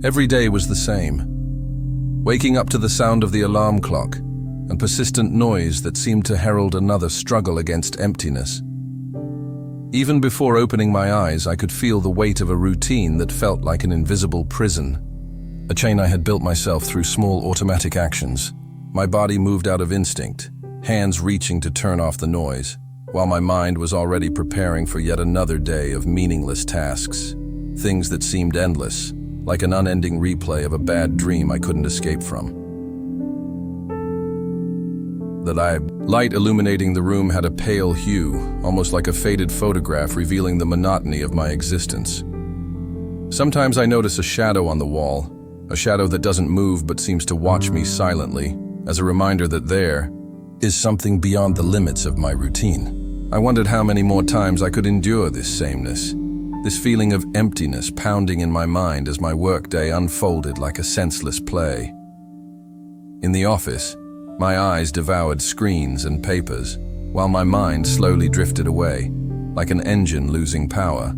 Every day was the same. Waking up to the sound of the alarm clock and persistent noise that seemed to herald another struggle against emptiness. Even before opening my eyes, I could feel the weight of a routine that felt like an invisible prison. A chain I had built myself through small automatic actions. My body moved out of instinct, hands reaching to turn off the noise, while my mind was already preparing for yet another day of meaningless tasks, things that seemed endless, like an unending replay of a bad dream I couldn't escape from. The light illuminating the room had a pale hue, almost like a faded photograph revealing the monotony of my existence. Sometimes I notice a shadow on the wall, a shadow that doesn't move but seems to watch me silently, as a reminder that there is something beyond the limits of my routine. I wondered how many more times I could endure this sameness, this feeling of emptiness pounding in my mind as my workday unfolded like a senseless play. In the office, my eyes devoured screens and papers, while my mind slowly drifted away, like an engine losing power.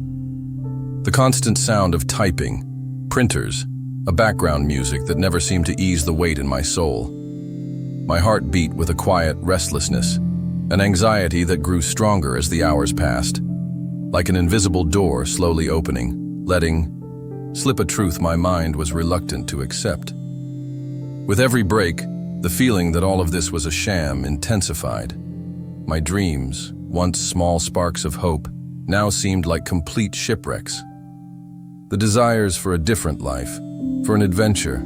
The constant sound of typing, printers, a background music that never seemed to ease the weight in my soul. My heart beat with a quiet restlessness, an anxiety that grew stronger as the hours passed, like an invisible door slowly opening, letting slip a truth my mind was reluctant to accept. With every break, the feeling that all of this was a sham intensified. My dreams, once small sparks of hope, now seemed like complete shipwrecks. The desires for a different life, for an adventure,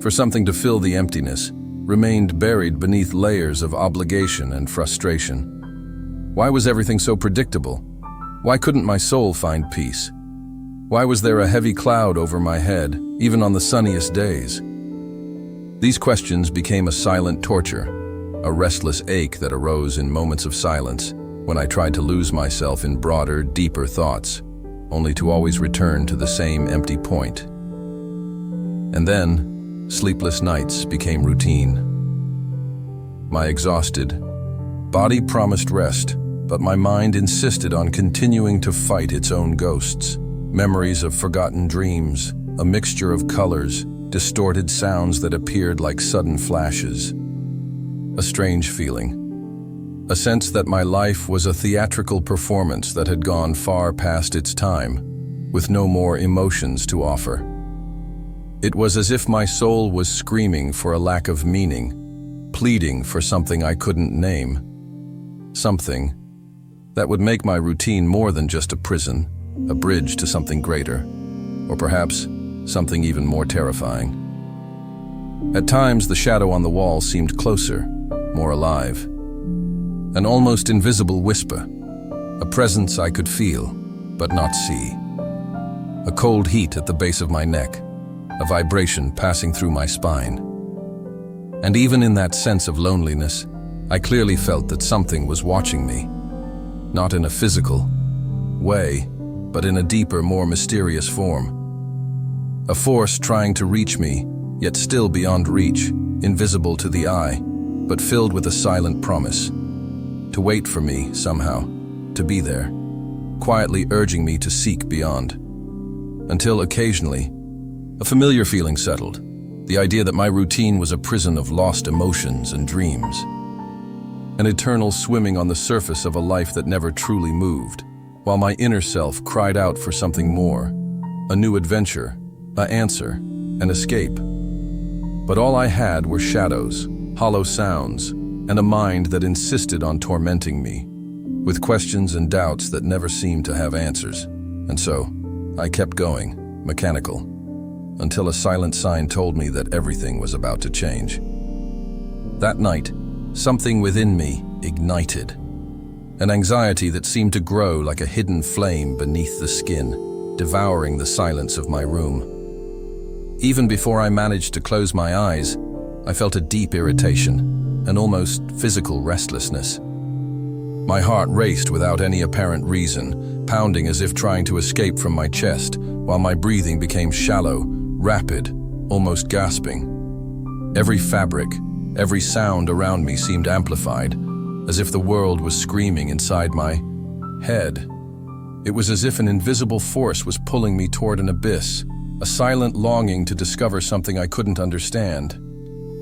for something to fill the emptiness, remained buried beneath layers of obligation and frustration. Why was everything so predictable? Why couldn't my soul find peace? Why was there a heavy cloud over my head, even on the sunniest days? These questions became a silent torture, a restless ache that arose in moments of silence when I tried to lose myself in broader, deeper thoughts, only to always return to the same empty point. And then, sleepless nights became routine. My exhausted body promised rest, but my mind insisted on continuing to fight its own ghosts, memories of forgotten dreams, a mixture of colors, distorted sounds that appeared like sudden flashes. A strange feeling, a sense that my life was a theatrical performance that had gone far past its time, with no more emotions to offer. It was as if my soul was screaming for a lack of meaning, pleading for something I couldn't name. Something that would make my routine more than just a prison, a bridge to something greater, or perhaps something even more terrifying. At times, the shadow on the wall seemed closer, more alive. An almost invisible whisper, a presence I could feel, but not see. A cold heat at the base of my neck, a vibration passing through my spine. And even in that sense of loneliness, I clearly felt that something was watching me, not in a physical way, but in a deeper, more mysterious form. A force trying to reach me, yet still beyond reach, invisible to the eye, but filled with a silent promise. To wait for me, somehow, to be there, quietly urging me to seek beyond. Until occasionally, a familiar feeling settled, the idea that my routine was a prison of lost emotions and dreams. An eternal swimming on the surface of a life that never truly moved, while my inner self cried out for something more, a new adventure, an answer, an escape. But all I had were shadows, hollow sounds, and a mind that insisted on tormenting me, with questions and doubts that never seemed to have answers. And so, I kept going, mechanical, until a silent sign told me that everything was about to change. That night, something within me ignited, an anxiety that seemed to grow like a hidden flame beneath the skin, devouring the silence of my room. Even before I managed to close my eyes, I felt a deep irritation, an almost physical restlessness. My heart raced without any apparent reason, pounding as if trying to escape from my chest, while my breathing became shallow, rapid, almost gasping. Every fabric, every sound around me seemed amplified, as if the world was screaming inside my head. It was as if an invisible force was pulling me toward an abyss, a silent longing to discover something I couldn't understand.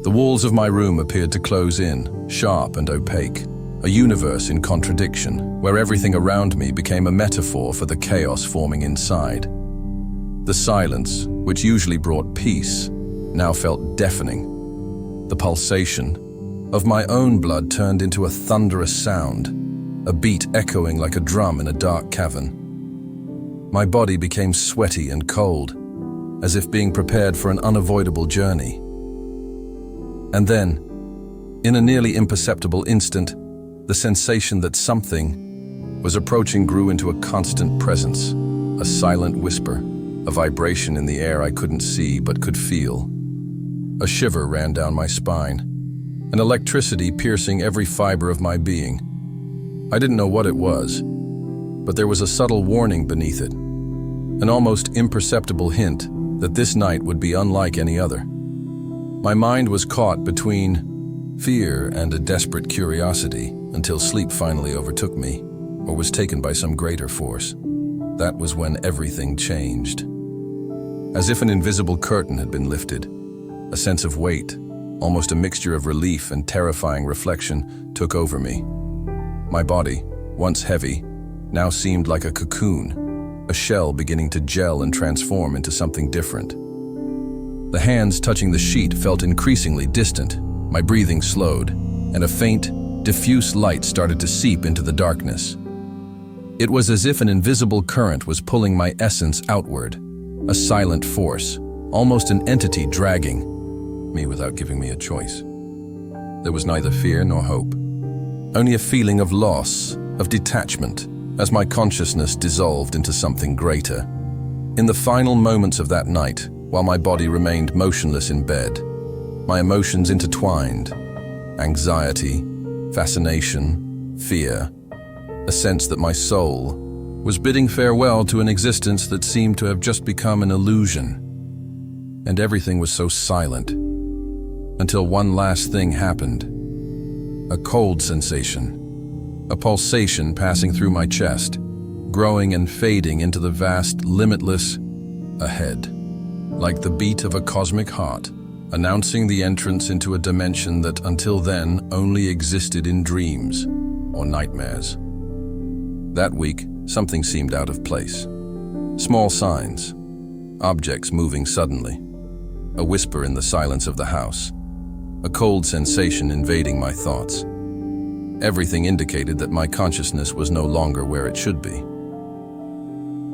The walls of my room appeared to close in, sharp and opaque, a universe in contradiction, where everything around me became a metaphor for the chaos forming inside. The silence, which usually brought peace, now felt deafening. The pulsation of my own blood turned into a thunderous sound, a beat echoing like a drum in a dark cavern. My body became sweaty and cold, as if being prepared for an unavoidable journey. And then, in a nearly imperceptible instant, the sensation that something was approaching grew into a constant presence, a silent whisper, a vibration in the air I couldn't see but could feel. A shiver ran down my spine, an electricity piercing every fiber of my being. I didn't know what it was, but there was a subtle warning beneath it, an almost imperceptible hint that this night would be unlike any other. My mind was caught between fear and a desperate curiosity until sleep finally overtook me, or was taken by some greater force. That was when everything changed. As if an invisible curtain had been lifted, a sense of weight, almost a mixture of relief and terrifying reflection, took over me. My body, once heavy, now seemed like a cocoon, a shell beginning to gel and transform into something different. The hands touching the sheet felt increasingly distant, my breathing slowed, and a faint, diffuse light started to seep into the darkness. It was as if an invisible current was pulling my essence outward, a silent force, almost an entity dragging me without giving me a choice. There was neither fear nor hope, only a feeling of loss, of detachment, as my consciousness dissolved into something greater. In the final moments of that night, while my body remained motionless in bed, my emotions intertwined: anxiety, fascination, fear, a sense that my soul was bidding farewell to an existence that seemed to have just become an illusion. And everything was so silent, until one last thing happened. A cold sensation, a pulsation passing through my chest, growing and fading into the vast, limitless ahead, like the beat of a cosmic heart, announcing the entrance into a dimension that until then only existed in dreams or nightmares. That week, something seemed out of place. Small signs, objects moving suddenly, a whisper in the silence of the house, a cold sensation invading my thoughts. Everything indicated that my consciousness was no longer where it should be.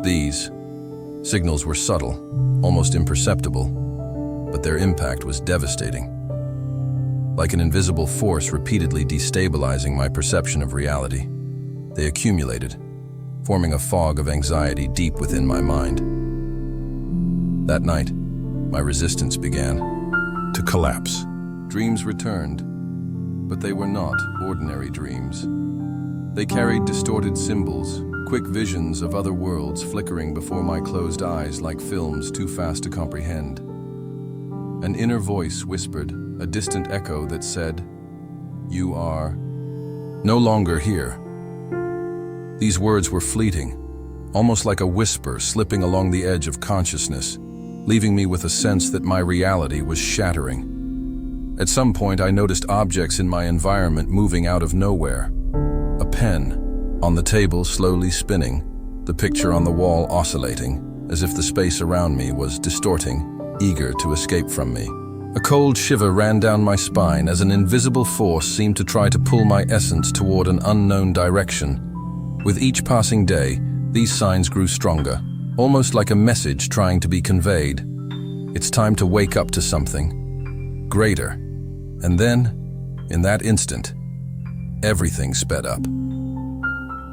These signals were subtle, almost imperceptible, but their impact was devastating. Like an invisible force repeatedly destabilizing my perception of reality, they accumulated, forming a fog of anxiety deep within my mind. That night, my resistance began to collapse. Dreams returned, but they were not ordinary dreams. They carried distorted symbols, quick visions of other worlds flickering before my closed eyes like films too fast to comprehend. An inner voice whispered, a distant echo that said, "You are no longer here." These words were fleeting, almost like a whisper slipping along the edge of consciousness, leaving me with a sense that my reality was shattering. At some point, I noticed objects in my environment moving out of nowhere. A pen on the table slowly spinning, the picture on the wall oscillating, as if the space around me was distorting, eager to escape from me. A cold shiver ran down my spine as an invisible force seemed to try to pull my essence toward an unknown direction. With each passing day, these signs grew stronger, almost like a message trying to be conveyed. It's time to wake up to something greater. And then, in that instant, everything sped up.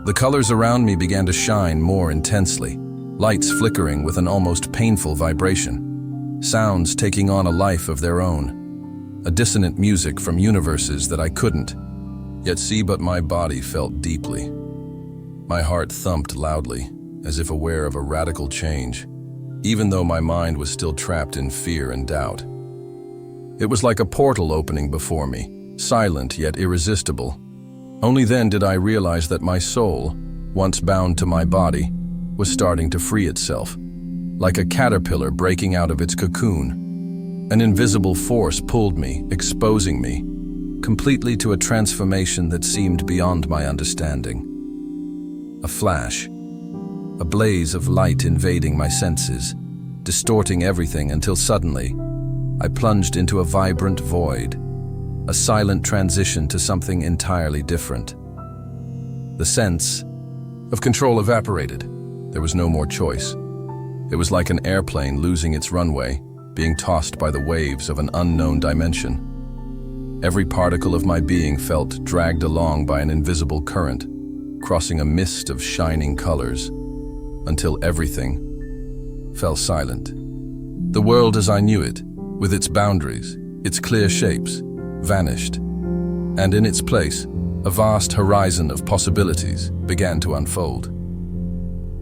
The colors around me began to shine more intensely, lights flickering with an almost painful vibration, sounds taking on a life of their own, a dissonant music from universes that I couldn't yet see, but my body felt deeply. My heart thumped loudly, as if aware of a radical change, even though my mind was still trapped in fear and doubt. It was like a portal opening before me, silent yet irresistible. Only then did I realize that my soul, once bound to my body, was starting to free itself. like a caterpillar breaking out of its cocoon. An invisible force pulled me, exposing me, completely to a transformation that seemed beyond my understanding. A flash, a blaze of light invading my senses, distorting everything until suddenly, I plunged into a vibrant void, a silent transition to something entirely different. The sense of control evaporated. There was no more choice. It was like an airplane losing its runway, being tossed by the waves of an unknown dimension. Every particle of my being felt dragged along by an invisible current, crossing a mist of shining colors, until everything fell silent. The world as I knew it, with its boundaries, its clear shapes, vanished, and in its place, a vast horizon of possibilities began to unfold.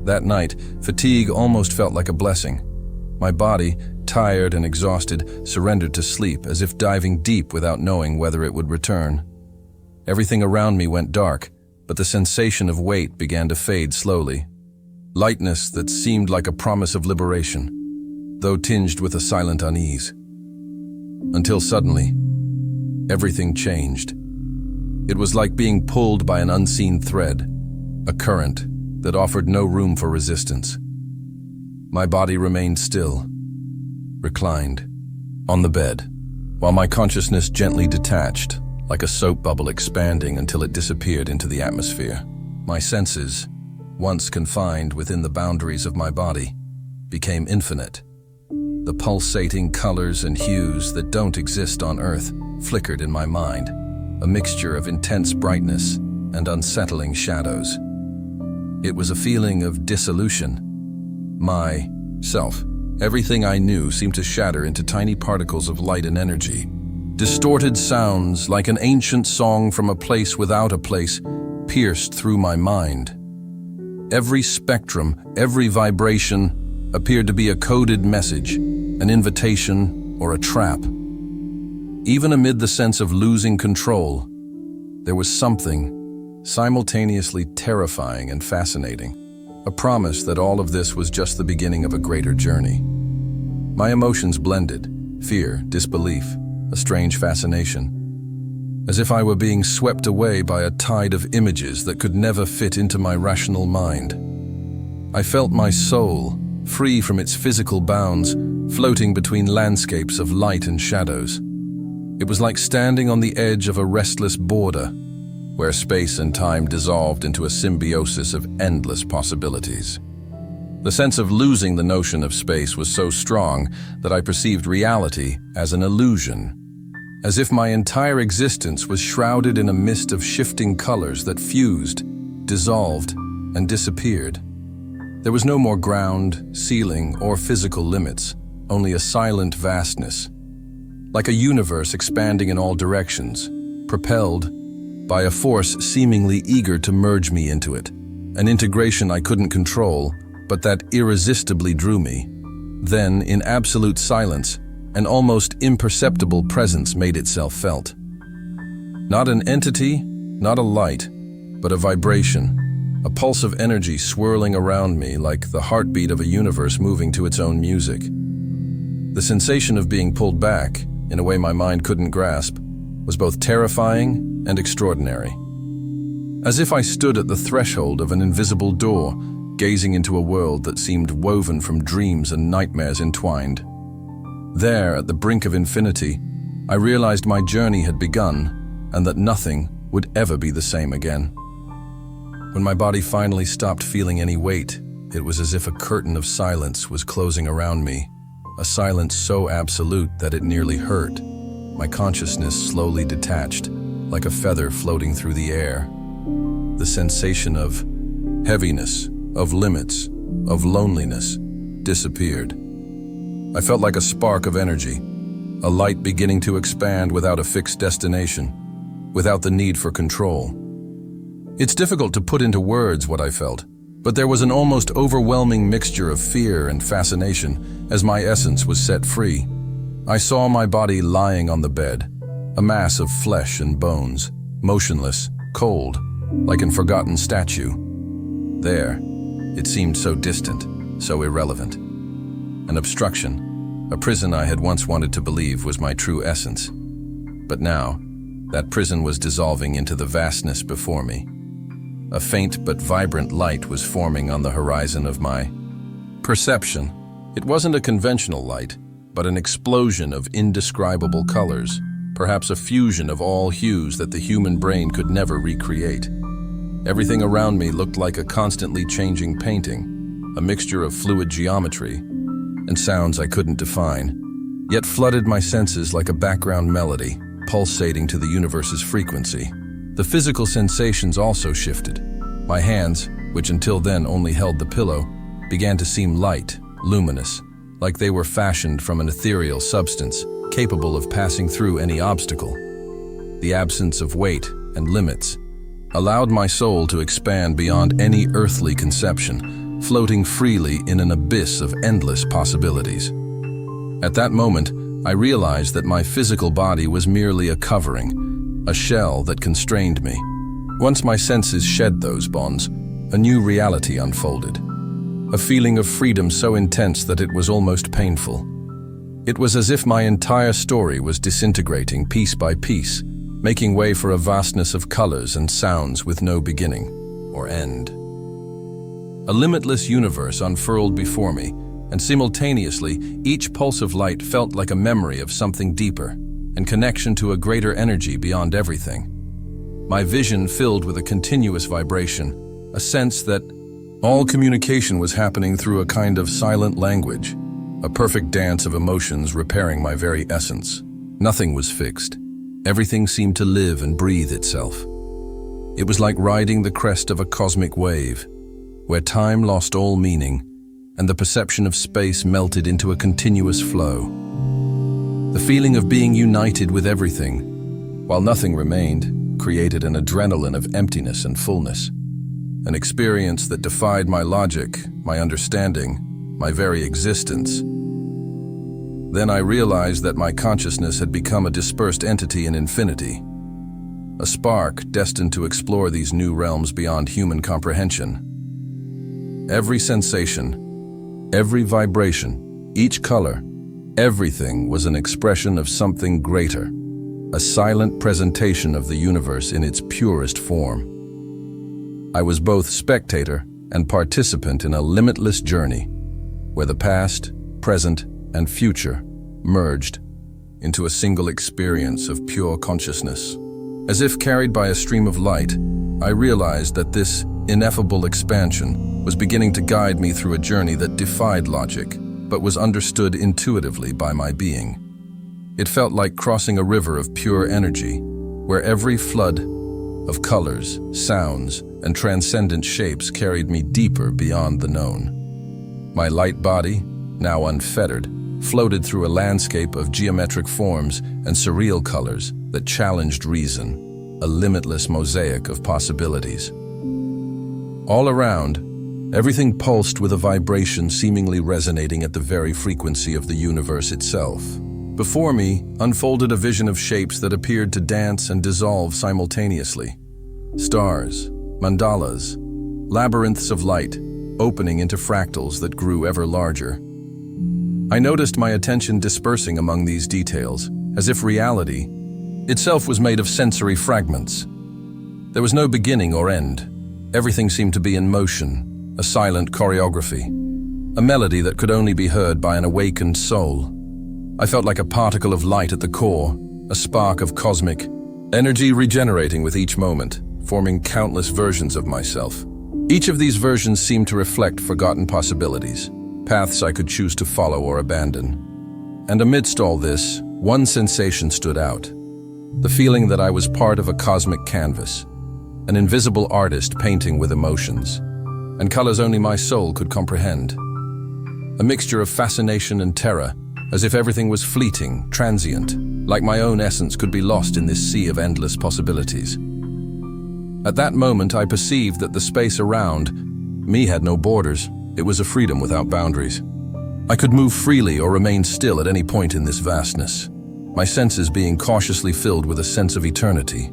That night, fatigue almost felt like a blessing. My body, tired and exhausted, surrendered to sleep as if diving deep without knowing whether it would return. Everything around me went dark, but the sensation of weight began to fade slowly. Lightness that seemed like a promise of liberation, though tinged with a silent unease. Until suddenly, everything changed. It was like being pulled by an unseen thread, a current that offered no room for resistance. My body remained still, reclined, on the bed, while my consciousness gently detached, like a soap bubble expanding until it disappeared into the atmosphere. My senses, once confined within the boundaries of my body, became infinite. The pulsating colors and hues that don't exist on Earth flickered in my mind, a mixture of intense brightness and unsettling shadows. It was a feeling of dissolution. Myself, everything I knew seemed to shatter into tiny particles of light and energy. Distorted sounds, like an ancient song from a place without a place, pierced through my mind. Every spectrum, every vibration appeared to be a coded message, an invitation or a trap. Even amid the sense of losing control, there was something simultaneously terrifying and fascinating, a promise that all of this was just the beginning of a greater journey. My emotions blended, fear, disbelief, a strange fascination, as if I were being swept away by a tide of images that could never fit into my rational mind. I felt my soul, free from its physical bounds, floating between landscapes of light and shadows. It was like standing on the edge of a restless border, where space and time dissolved into a symbiosis of endless possibilities. The sense of losing the notion of space was so strong that I perceived reality as an illusion, as if my entire existence was shrouded in a mist of shifting colors that fused, dissolved, and disappeared. There was no more ground, ceiling, or physical limits, only a silent vastness, like a universe expanding in all directions, propelled by a force seemingly eager to merge me into it, an integration I couldn't control, but that irresistibly drew me. Then, in absolute silence, an almost imperceptible presence made itself felt. Not an entity, not a light, but a vibration, a pulse of energy swirling around me like the heartbeat of a universe moving to its own music. The sensation of being pulled back, in a way my mind couldn't grasp, was both terrifying and extraordinary. As if I stood at the threshold of an invisible door, gazing into a world that seemed woven from dreams and nightmares entwined. There, at the brink of infinity, I realized my journey had begun and that nothing would ever be the same again. When my body finally stopped feeling any weight, it was as if a curtain of silence was closing around me, a silence so absolute that it nearly hurt. My consciousness slowly detached, like a feather floating through the air. The sensation of heaviness, of limits, of loneliness disappeared. I felt like a spark of energy, a light beginning to expand without a fixed destination, without the need for control. It's difficult to put into words what I felt, but there was an almost overwhelming mixture of fear and fascination as my essence was set free. I saw my body lying on the bed, a mass of flesh and bones, motionless, cold, like a forgotten statue. There, it seemed so distant, so irrelevant. an obstruction, a prison I had once wanted to believe was my true essence. But now, that prison was dissolving into the vastness before me. A faint but vibrant light was forming on the horizon of my perception. It wasn't a conventional light, but an explosion of indescribable colors, perhaps a fusion of all hues that the human brain could never recreate. Everything around me looked like a constantly changing painting, a mixture of fluid geometry and sounds I couldn't define, yet flooded my senses like a background melody, pulsating to the universe's frequency. The physical sensations also shifted. My hands, which until then only held the pillow, began to seem light, luminous, like they were fashioned from an ethereal substance, capable of passing through any obstacle. The absence of weight and limits allowed my soul to expand beyond any earthly conception, floating freely in an abyss of endless possibilities. At that moment, I realized that my physical body was merely a covering, a shell that constrained me. Once my senses shed those bonds, a new reality unfolded. A feeling of freedom so intense that it was almost painful. It was as if my entire story was disintegrating piece by piece, making way for a vastness of colors and sounds with no beginning or end. A limitless universe unfurled before me, and simultaneously, each pulse of light felt like a memory of something deeper and connection to a greater energy beyond everything. My vision filled with a continuous vibration, a sense that all communication was happening through a kind of silent language, a perfect dance of emotions repairing my very essence. Nothing was fixed. Everything seemed to live and breathe itself. It was like riding the crest of a cosmic wave, where time lost all meaning and the perception of space melted into a continuous flow. The feeling of being united with everything, while nothing remained, created an adrenaline of emptiness and fullness, an experience that defied my logic, my understanding, my very existence. Then I realized that my consciousness had become a dispersed entity in infinity, a spark destined to explore these new realms beyond human comprehension. Every sensation, every vibration, each color, everything was an expression of something greater, a silent presentation of the universe in its purest form. I was both spectator and participant in a limitless journey, where the past, present, and future merged into a single experience of pure consciousness. As if carried by a stream of light, I realized that this ineffable expansion was beginning to guide me through a journey that defied logic, but was understood intuitively by my being. It felt like crossing a river of pure energy, where every flood of colors, sounds, and transcendent shapes carried me deeper beyond the known. My light body, now unfettered, floated through a landscape of geometric forms and surreal colors that challenged reason, a limitless mosaic of possibilities. All around, everything pulsed with a vibration seemingly resonating at the very frequency of the universe itself. Before me unfolded a vision of shapes that appeared to dance and dissolve simultaneously. Stars, mandalas, labyrinths of light, opening into fractals that grew ever larger. I noticed my attention dispersing among these details, as if reality itself was made of sensory fragments. There was no beginning or end. Everything seemed to be in motion, a silent choreography, a melody that could only be heard by an awakened soul. I felt like a particle of light at the core, a spark of cosmic energy regenerating with each moment, forming countless versions of myself. Each of these versions seemed to reflect forgotten possibilities, paths I could choose to follow or abandon. And amidst all this, one sensation stood out, the feeling that I was part of a cosmic canvas, an invisible artist painting with emotions, and colors only my soul could comprehend. A mixture of fascination and terror, as if everything was fleeting, transient, like my own essence could be lost in this sea of endless possibilities. At that moment, I perceived that the space around me had no borders. It was a freedom without boundaries. I could move freely or remain still at any point in this vastness, my senses being cautiously filled with a sense of eternity.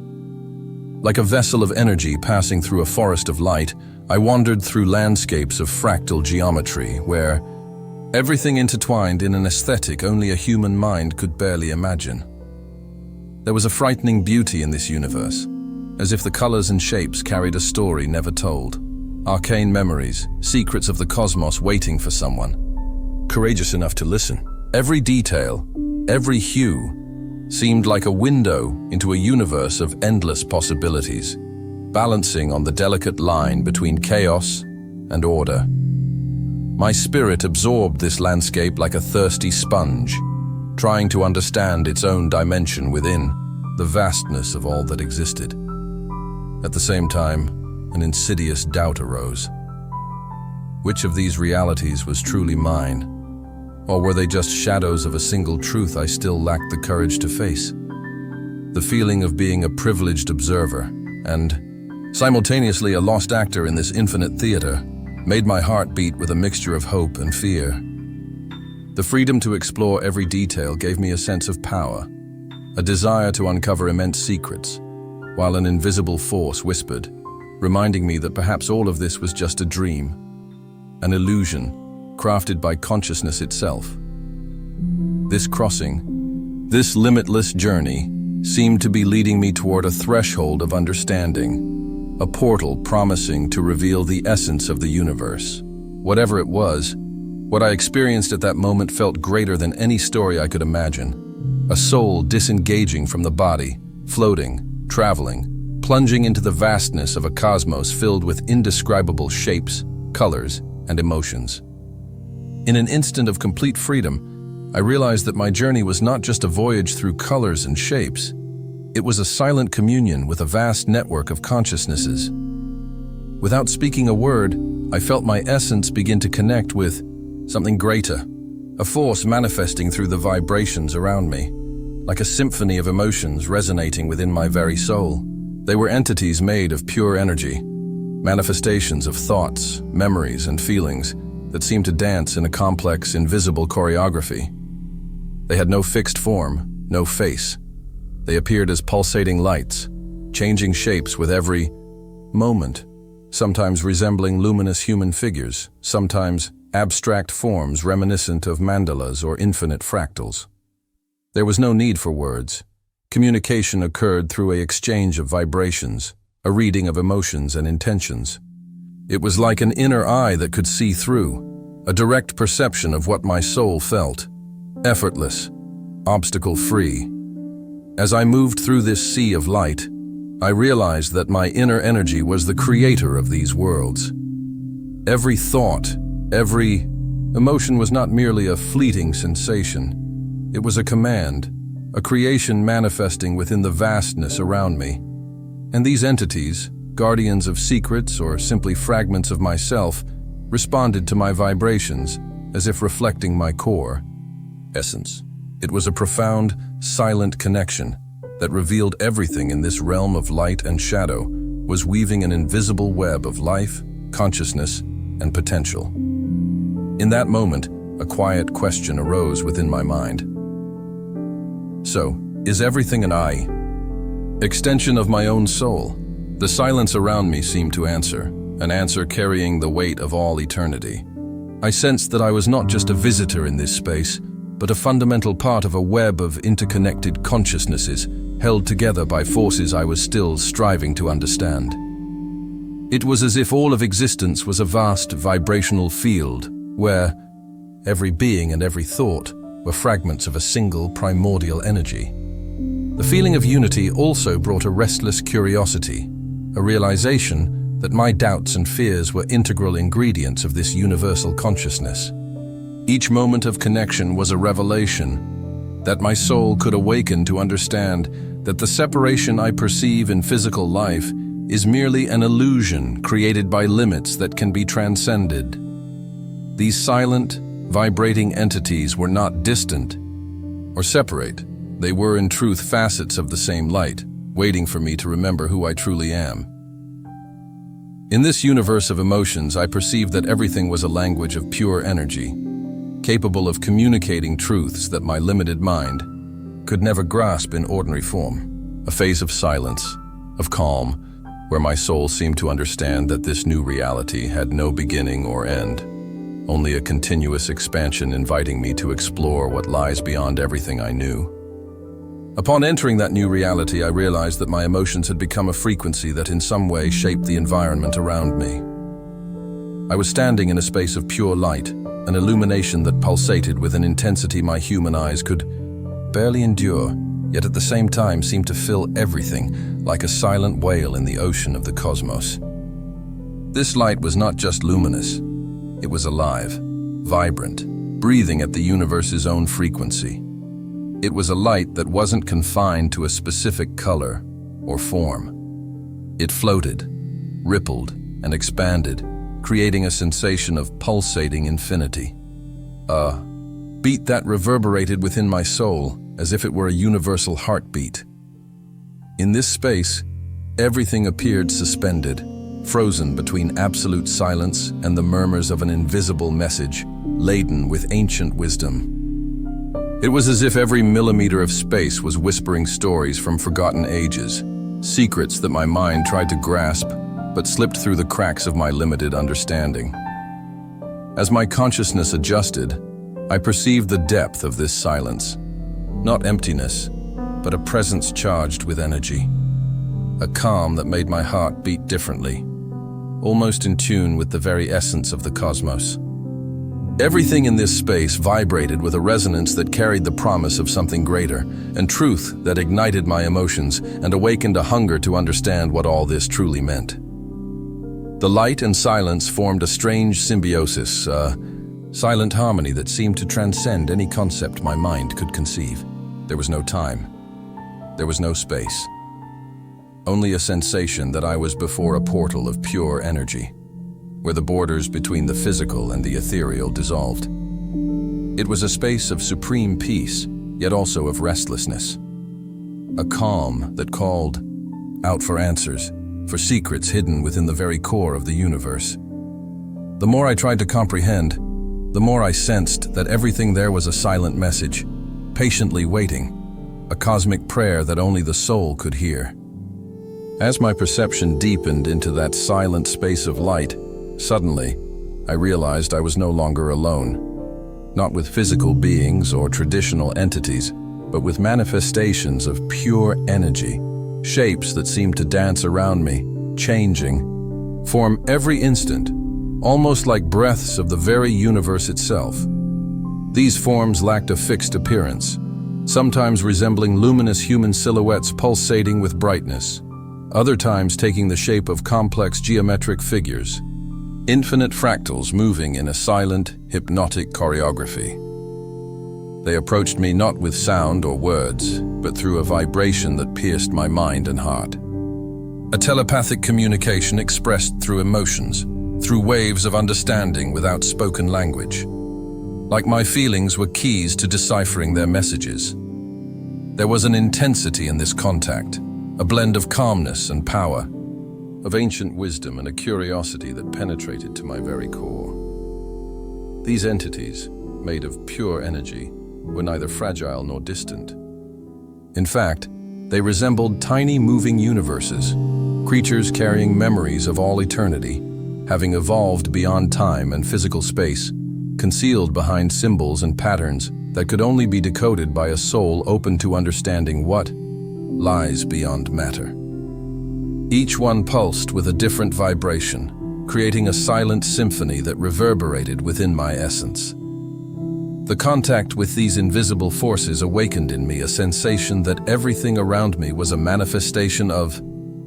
Like a vessel of energy passing through a forest of light, I wandered through landscapes of fractal geometry where everything intertwined in an aesthetic only a human mind could barely imagine. There was a frightening beauty in this universe, as if the colors and shapes carried a story never told. Arcane memories, secrets of the cosmos waiting for someone courageous enough to listen. Every detail, every hue, seemed like a window into a universe of endless possibilities, balancing on the delicate line between chaos and order. My spirit absorbed this landscape like a thirsty sponge, trying to understand its own dimension within the vastness of all that existed. At the same time, an insidious doubt arose. Which of these realities was truly mine? Or were they just shadows of a single truth I still lacked the courage to face? The feeling of being a privileged observer and simultaneously a lost actor in this infinite theater made my heart beat with a mixture of hope and fear. The freedom to explore every detail gave me a sense of power, a desire to uncover immense secrets, while an invisible force whispered, reminding me that perhaps all of this was just a dream, an illusion crafted by consciousness itself. This crossing, this limitless journey, seemed to be leading me toward a threshold of understanding, a portal promising to reveal the essence of the universe. Whatever it was, what I experienced at that moment felt greater than any story I could imagine. A soul disengaging from the body, floating, traveling, plunging into the vastness of a cosmos filled with indescribable shapes, colors, and emotions. In an instant of complete freedom, I realized that my journey was not just a voyage through colors and shapes. It was a silent communion with a vast network of consciousnesses. Without speaking a word, I felt my essence begin to connect with something greater, a force manifesting through the vibrations around me, like a symphony of emotions resonating within my very soul. They were entities made of pure energy, manifestations of thoughts, memories, and feelings that seemed to dance in a complex, invisible choreography. They had no fixed form, no face. They appeared as pulsating lights, changing shapes with every moment, sometimes resembling luminous human figures, sometimes abstract forms reminiscent of mandalas or infinite fractals. There was no need for words. Communication occurred through an exchange of vibrations, a reading of emotions and intentions. It was like an inner eye that could see through, a direct perception of what my soul felt, effortless, obstacle-free. As I moved through this sea of light, I realized that my inner energy was the creator of these worlds. Every thought, every emotion was not merely a fleeting sensation. It was a command, a creation manifesting within the vastness around me. And these entities, guardians of secrets or simply fragments of myself, responded to my vibrations as if reflecting my core essence. It was a profound, silent connection that revealed everything in this realm of light and shadow was weaving an invisible web of life, consciousness, and potential. In that moment, a quiet question arose within my mind. So, is everything an I? Extension of my own soul? The silence around me seemed to answer, an answer carrying the weight of all eternity. I sensed that I was not just a visitor in this space, but a fundamental part of a web of interconnected consciousnesses held together by forces I was still striving to understand. It was as if all of existence was a vast vibrational field where every being and every thought were fragments of a single primordial energy. The feeling of unity also brought a restless curiosity, a realization that my doubts and fears were integral ingredients of this universal consciousness. Each moment of connection was a revelation that my soul could awaken to understand that the separation I perceive in physical life is merely an illusion created by limits that can be transcended. These silent, vibrating entities were not distant or separate. They were in truth facets of the same light, waiting for me to remember who I truly am. In this universe of emotions, I perceived that everything was a language of pure energy, capable of communicating truths that my limited mind could never grasp in ordinary form. A phase of silence, of calm, where my soul seemed to understand that this new reality had no beginning or end. only a continuous expansion inviting me to explore what lies beyond everything I knew. Upon entering that new reality, I realized that my emotions had become a frequency that in some way shaped the environment around me. I was standing in a space of pure light, an illumination that pulsated with an intensity my human eyes could barely endure, yet at the same time seemed to fill everything like a silent whale in the ocean of the cosmos. This light was not just luminous, it was alive, vibrant, breathing at the universe's own frequency. It was a light that wasn't confined to a specific color or form. It floated, rippled, and expanded, creating a sensation of pulsating infinity. A beat that reverberated within my soul as if it were a universal heartbeat. In this space, everything appeared suspended, frozen between absolute silence and the murmurs of an invisible message, laden with ancient wisdom. It was as if every millimeter of space was whispering stories from forgotten ages, secrets that my mind tried to grasp, but slipped through the cracks of my limited understanding. As my consciousness adjusted, I perceived the depth of this silence. Not emptiness, but a presence charged with energy. A calm that made my heart beat differently, almost in tune with the very essence of the cosmos. Everything in this space vibrated with a resonance that carried the promise of something greater, and truth that ignited my emotions and awakened a hunger to understand what all this truly meant. The light and silence formed a strange symbiosis, a silent harmony that seemed to transcend any concept my mind could conceive. There was no time. There was no space. Only a sensation that I was before a portal of pure energy, where the borders between the physical and the ethereal dissolved. It was a space of supreme peace, yet also of restlessness. A calm that called out for answers, for secrets hidden within the very core of the universe. The more I tried to comprehend, the more I sensed that everything there was a silent message, patiently waiting, a cosmic prayer that only the soul could hear. As my perception deepened into that silent space of light, suddenly, I realized I was no longer alone, not with physical beings or traditional entities, but with manifestations of pure energy, shapes that seemed to dance around me, changing, form every instant, almost like breaths of the very universe itself. These forms lacked a fixed appearance, sometimes resembling luminous human silhouettes pulsating with brightness, other times taking the shape of complex geometric figures, infinite fractals moving in a silent, hypnotic choreography. They approached me not with sound or words, but through a vibration that pierced my mind and heart. A telepathic communication expressed through emotions, through waves of understanding without spoken language. Like my feelings were keys to deciphering their messages. There was an intensity in this contact, a blend of calmness and power, of ancient wisdom and a curiosity that penetrated to my very core. These entities, made of pure energy, were neither fragile nor distant. In fact, they resembled tiny moving universes, creatures carrying memories of all eternity, having evolved beyond time and physical space, concealed behind symbols and patterns that could only be decoded by a soul open to understanding what lies beyond matter. Each one pulsed with a different vibration, creating a silent symphony that reverberated within my essence. The contact with these invisible forces awakened in me a sensation that everything around me was a manifestation of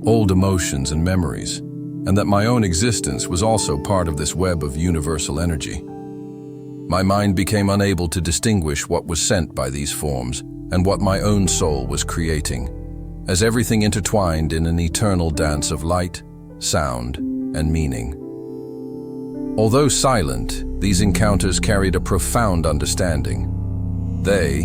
old emotions and memories, and that my own existence was also part of this web of universal energy. My mind became unable to distinguish what was sent by these forms and what my own soul was creating, as everything intertwined in an eternal dance of light, sound, and meaning. Although silent, these encounters carried a profound understanding. They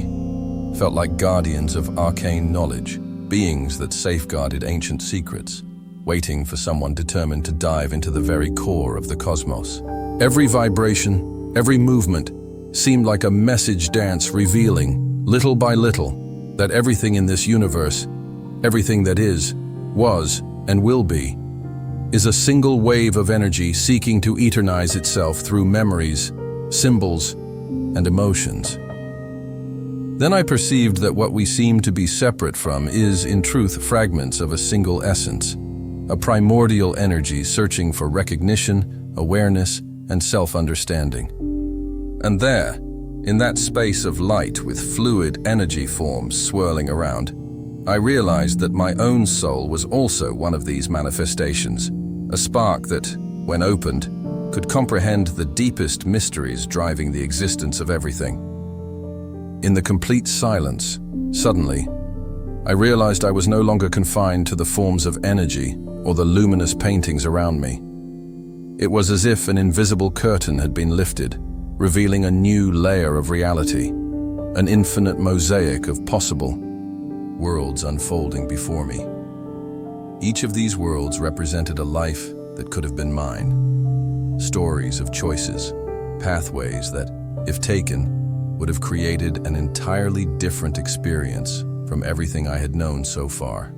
felt like guardians of arcane knowledge, beings that safeguarded ancient secrets, waiting for someone determined to dive into the very core of the cosmos. Every vibration, every movement seemed like a message dance revealing, little by little, that everything in this universe, everything that is, was, and will be, is a single wave of energy seeking to eternize itself through memories, symbols, and emotions. Then I perceived that what we seem to be separate from is, in truth, fragments of a single essence, a primordial energy searching for recognition, awareness, and self-understanding. And there, in that space of light with fluid energy forms swirling around, I realized that my own soul was also one of these manifestations, a spark that, when opened, could comprehend the deepest mysteries driving the existence of everything. In the complete silence, suddenly, I realized I was no longer confined to the forms of energy or the luminous paintings around me. It was as if an invisible curtain had been lifted, revealing a new layer of reality, an infinite mosaic of possible worlds unfolding before me. Each of these worlds represented a life that could have been mine, stories of choices, pathways that, if taken, would have created an entirely different experience from everything I had known so far.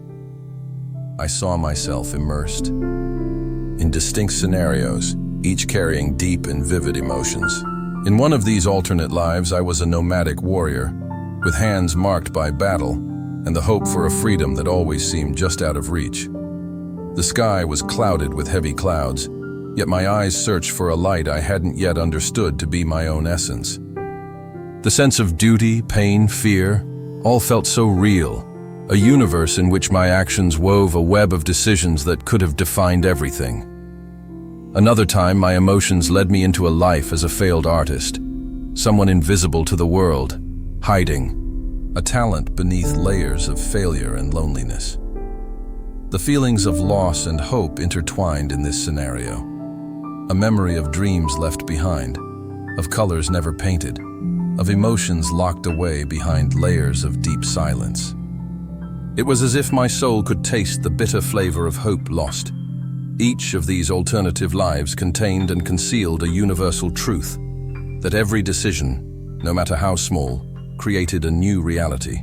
I saw myself immersed in distinct scenarios, each carrying deep and vivid emotions. In one of these alternate lives, I was a nomadic warrior, with hands marked by battle and the hope for a freedom that always seemed just out of reach. The sky was clouded with heavy clouds, yet my eyes searched for a light I hadn't yet understood to be my own essence. The sense of duty, pain, fear, all felt so real, a universe in which my actions wove a web of decisions that could have defined everything. Another time, my emotions led me into a life as a failed artist, someone invisible to the world, hiding, a talent beneath layers of failure and loneliness. The feelings of loss and hope intertwined in this scenario, a memory of dreams left behind, of colors never painted, of emotions locked away behind layers of deep silence. It was as if my soul could taste the bitter flavor of hope lost. Each of these alternative lives contained and concealed a universal truth, that every decision, no matter how small, created a new reality.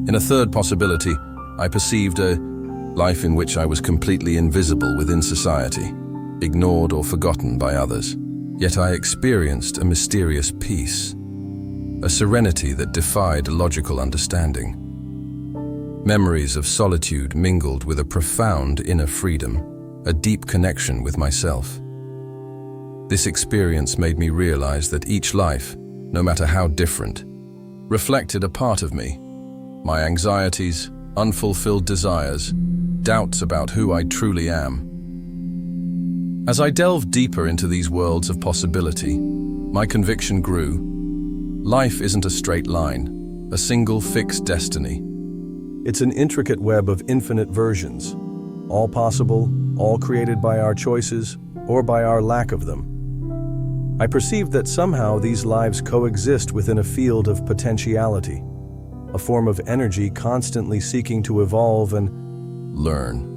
In a third possibility, I perceived a life in which I was completely invisible within society, ignored or forgotten by others. Yet I experienced a mysterious peace, a serenity that defied logical understanding. Memories of solitude mingled with a profound inner freedom, a deep connection with myself. This experience made me realize that each life, no matter how different, reflected a part of me, my anxieties, unfulfilled desires, doubts about who I truly am. As I delved deeper into these worlds of possibility, my conviction grew. Life isn't a straight line, a single fixed destiny. It's an intricate web of infinite versions, all possible, all created by our choices or by our lack of them. I perceived that somehow these lives coexist within a field of potentiality, a form of energy constantly seeking to evolve and learn.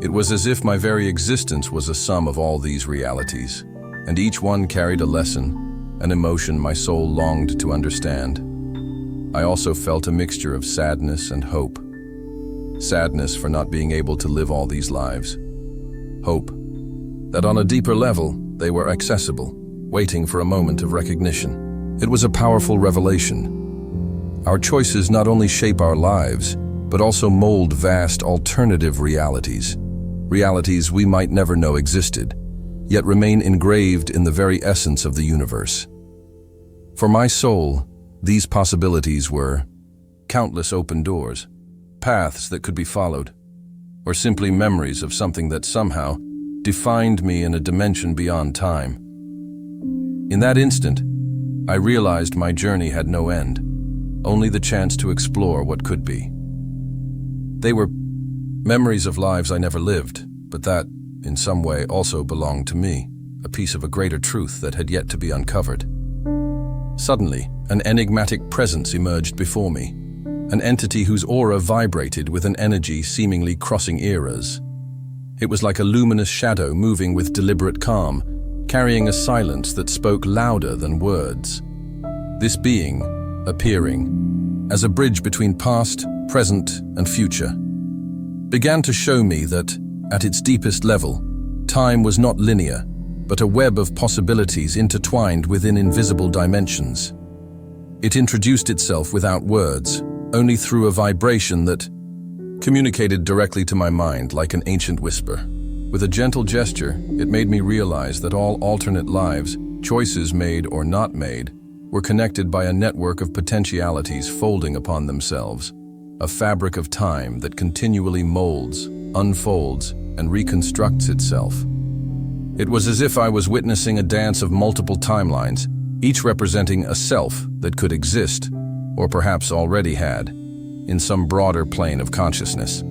It was as if my very existence was a sum of all these realities, and each one carried a lesson, an emotion my soul longed to understand. I also felt a mixture of sadness and hope. Sadness for not being able to live all these lives. Hope that on a deeper level, they were accessible, waiting for a moment of recognition. It was a powerful revelation. Our choices not only shape our lives, but also mold vast alternative realities, realities we might never know existed, yet remain engraved in the very essence of the universe. For my soul, these possibilities were countless open doors, paths that could be followed, or simply memories of something that somehow defined me in a dimension beyond time. In that instant, I realized my journey had no end, only the chance to explore what could be. They were memories of lives I never lived, but that, in some way, also belonged to me, a piece of a greater truth that had yet to be uncovered. Suddenly, an enigmatic presence emerged before me, an entity whose aura vibrated with an energy seemingly crossing eras. It was like a luminous shadow moving with deliberate calm, carrying a silence that spoke louder than words. This being, appearing as a bridge between past, present, and future, began to show me that, at its deepest level, time was not linear, but a web of possibilities intertwined within invisible dimensions. It introduced itself without words, only through a vibration that communicated directly to my mind like an ancient whisper. With a gentle gesture, it made me realize that all alternate lives, choices made or not made, were connected by a network of potentialities folding upon themselves, a fabric of time that continually molds, unfolds, and reconstructs itself. It was as if I was witnessing a dance of multiple timelines, each representing a self that could exist, or perhaps already had, in some broader plane of consciousness.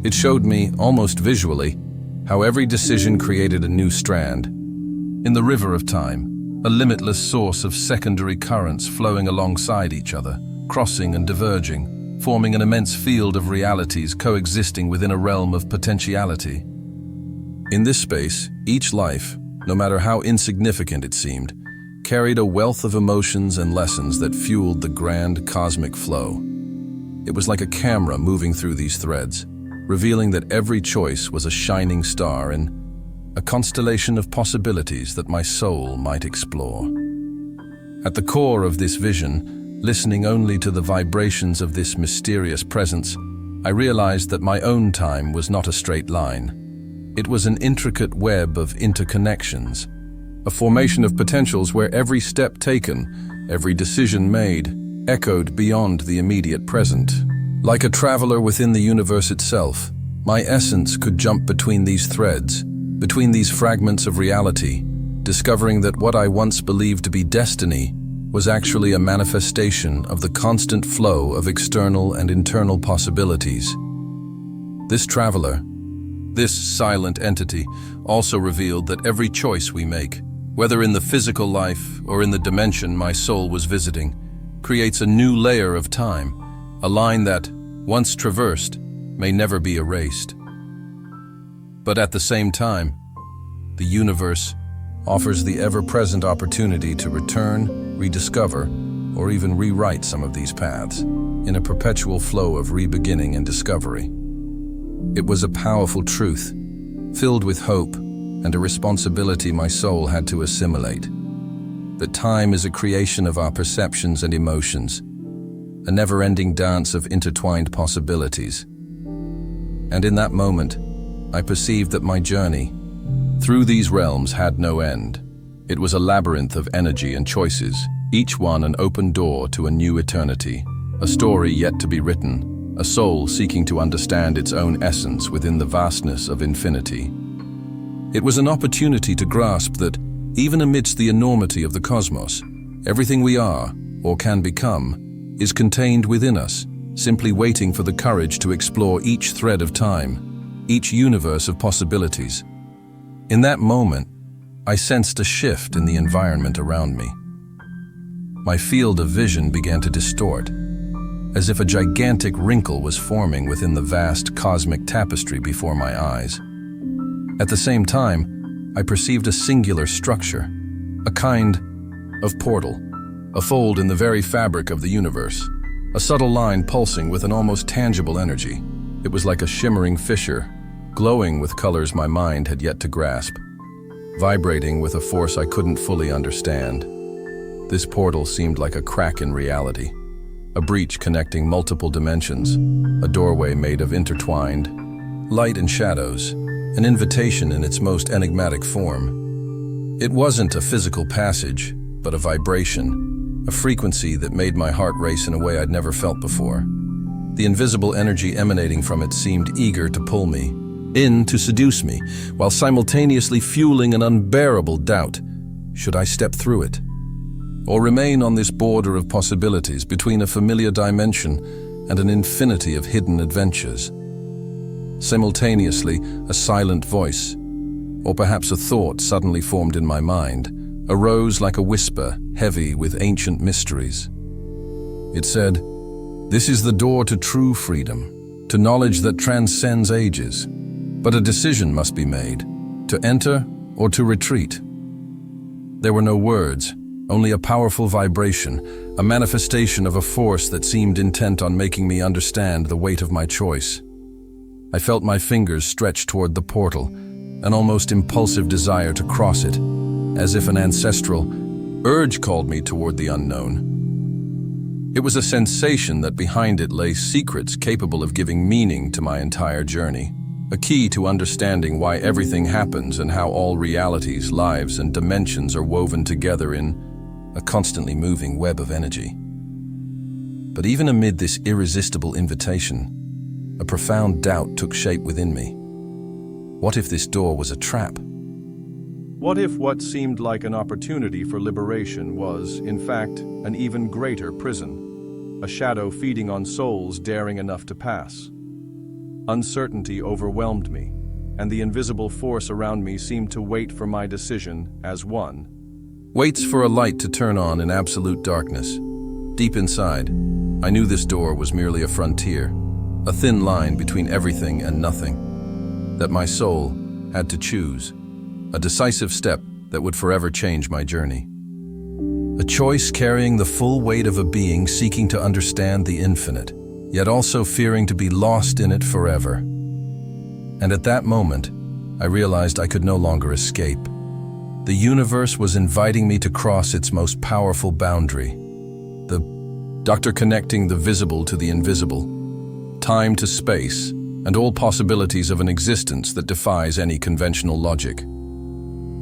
It showed me, almost visually, how every decision created a new strand. In the river of time, a limitless source of secondary currents flowing alongside each other, crossing and diverging, forming an immense field of realities coexisting within a realm of potentiality. In this space, each life, no matter how insignificant it seemed, carried a wealth of emotions and lessons that fueled the grand cosmic flow. It was like a camera moving through these threads, revealing that every choice was a shining star in a constellation of possibilities that my soul might explore. At the core of this vision, listening only to the vibrations of this mysterious presence, I realized that my own time was not a straight line. It was an intricate web of interconnections, a formation of potentials where every step taken, every decision made, echoed beyond the immediate present. Like a traveler within the universe itself, my essence could jump between these threads, between these fragments of reality, discovering that what I once believed to be destiny was actually a manifestation of the constant flow of external and internal possibilities. This traveler, this silent entity, also revealed that every choice we make, whether in the physical life or in the dimension my soul was visiting, creates a new layer of time, a line that, once traversed, may never be erased. But at the same time, the universe offers the ever-present opportunity to return, rediscover, or even rewrite some of these paths, in a perpetual flow of re-beginning and discovery. It was a powerful truth, filled with hope and a responsibility my soul had to assimilate. That time is a creation of our perceptions and emotions, a never-ending dance of intertwined possibilities. And in that moment, I perceived that my journey through these realms had no end. It was a labyrinth of energy and choices, each one an open door to a new eternity, a story yet to be written, a soul seeking to understand its own essence within the vastness of infinity. It was an opportunity to grasp that, even amidst the enormity of the cosmos, everything we are, or can become, is contained within us, simply waiting for the courage to explore each thread of time, each universe of possibilities. In that moment, I sensed a shift in the environment around me. My field of vision began to distort, as if a gigantic wrinkle was forming within the vast cosmic tapestry before my eyes. At the same time, I perceived a singular structure, a kind of portal, a fold in the very fabric of the universe, a subtle line pulsing with an almost tangible energy. It was like a shimmering fissure, glowing with colors my mind had yet to grasp, vibrating with a force I couldn't fully understand. This portal seemed like a crack in reality, a breach connecting multiple dimensions, a doorway made of intertwined light and shadows, an invitation in its most enigmatic form. It wasn't a physical passage, but a vibration, a frequency that made my heart race in a way I'd never felt before. The invisible energy emanating from it seemed eager to pull me in, to seduce me, while simultaneously fueling an unbearable doubt. Should I step through it? Or remain on this border of possibilities between a familiar dimension and an infinity of hidden adventures? Simultaneously, a silent voice, or perhaps a thought suddenly formed in my mind, arose like a whisper, heavy with ancient mysteries. It said, "This is the door to true freedom, to knowledge that transcends ages. But a decision must be made, to enter or to retreat." There were no words, only a powerful vibration, a manifestation of a force that seemed intent on making me understand the weight of my choice. I felt my fingers stretch toward the portal, an almost impulsive desire to cross it, as if an ancestral urge called me toward the unknown. It was a sensation that behind it lay secrets capable of giving meaning to my entire journey, a key to understanding why everything happens and how all realities, lives, and dimensions are woven together in a constantly moving web of energy. But even amid this irresistible invitation, a profound doubt took shape within me. What if this door was a trap? What if what seemed like an opportunity for liberation was, in fact, an even greater prison, a shadow feeding on souls daring enough to pass? Uncertainty overwhelmed me, and the invisible force around me seemed to wait for my decision as one. Waits for a light to turn on in absolute darkness. Deep inside, I knew this door was merely a frontier, a thin line between everything and nothing, that my soul had to choose, a decisive step that would forever change my journey. A choice carrying the full weight of a being seeking to understand the infinite, yet also fearing to be lost in it forever. And at that moment, I realized I could no longer escape. The universe was inviting me to cross its most powerful boundary, the doctor connecting the visible to the invisible, time to space, and all possibilities of an existence that defies any conventional logic.